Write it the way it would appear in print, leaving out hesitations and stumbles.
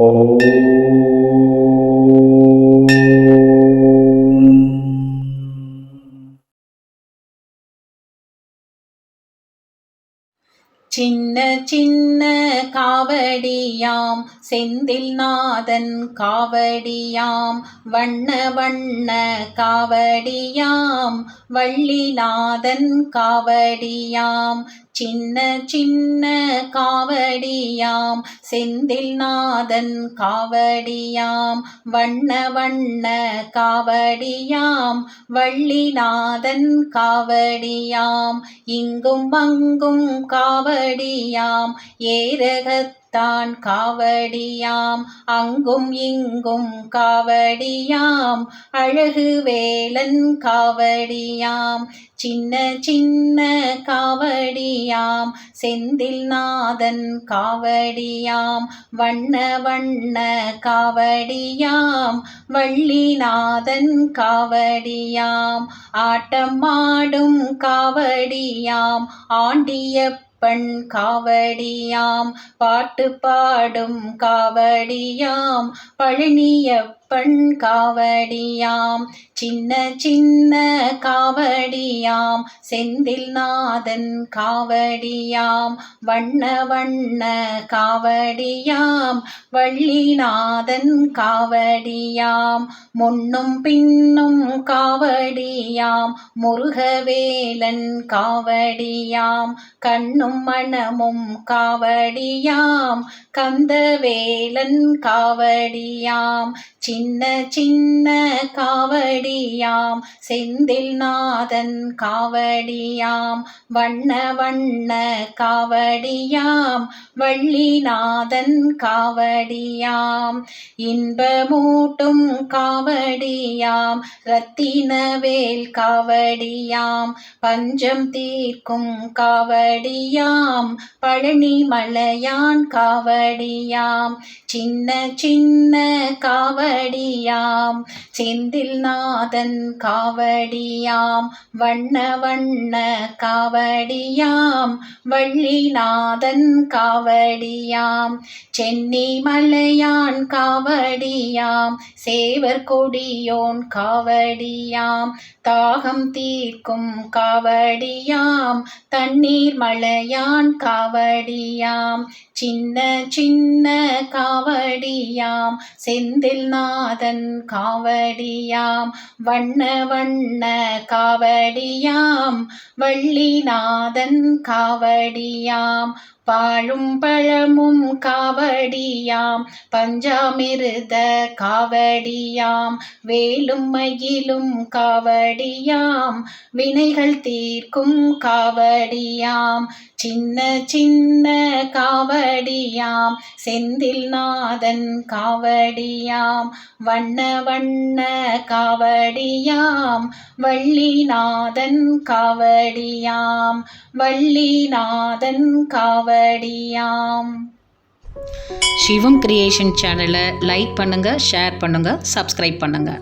ஓம். சின்ன சின்ன காவடியாம் செந்தில் நாதன் காவடியாம், வண்ண வண்ண காவடியாம் வள்ளிநாதன் காவடியாம். சின்ன சின்ன காவடியாம் செந்தில் நாதன் காவடியாம், வண்ண வண்ண காவடியாம் வள்ளிநாதன் காவடியாம். இங்கும் அங்கும் காவடியாம் ஏரகத்தான் காவடியாம், அங்கும் இங்கும் காவடியாம் அழகு வேலன் காவடியாம். சின்ன சின்ன காவடியாம் செந்தில் நாதன் காவடியாம், வண்ண வண்ண காவடியாம் வள்ளிநாதன் காவடியாம். ஆட்டம் ஆடும் காவடியாம் ஆண்டியப்பன் காவடியாம், பாட்டு பாடும் காவடியாம் பழனியப்பன் காவடியாம். சின்ன சின்ன காவடியாம் செந்தில் நாதன் காவடியாம், வண்ண வண்ண காவடியாம் வள்ளிநாதன் காவடியாம். முன்னும் பின்னும் காவடியாம் முருகவேலன் காவடியாம், கண்ணும் மனமும் காவடியாம் கந்தவேலன் காவடியாம். சின்ன சின்ன காவடியாம் செந்தில் நாதன் காவடியாம், வண்ண வண்ண காவடியாம் வள்ளிநாதன் காவடியாம். இன்பமூட்டும் காவடியாம் ரத்தினவேல் காவடியாம், பஞ்சம் தீர்க்கும் காவடியாம் பழனிமலையான் காவடியாம். சின்ன சின்ன காவடியாம் செந்தில் நாதன் காவடியாம், வண்ண வண்ண காவடியாம் வள்ளிநாதன் காவடியாம். சென்னி மலையான் காவடியாம் சேவர் கொடியோன் காவடியாம், தாகம் தீர்க்கும் காவடியாம் தண்ணீர் மலையான் காவடியாம். சின்ன சின்ன காவடியாம் செந்தில் நாதன் காவடியாம், வண்ண வண்ண காவடியாம் வள்ளிநாதன் காவடியாம். பாழும் பழமும் காவடியாம் பஞ்சாமிருத காவடியாம், வேலும் மயிலும் காவடியாம் வினைகள் தீர்க்கும் காவடியாம். சின்ன சின்ன காவடியாம் செந்தில் நாதன் காவடியாம், வண்ண வண்ண காவடியாம் வள்ளிநாதன் காவடியாம் வள்ளிநாதன் காவடியாம். சிவம் கிரியேஷன் சேனலை லைக் பண்ணுங்கள், ஷேர் பண்ணுங்கள், சப்ஸ்கிரைப் பண்ணுங்கள்.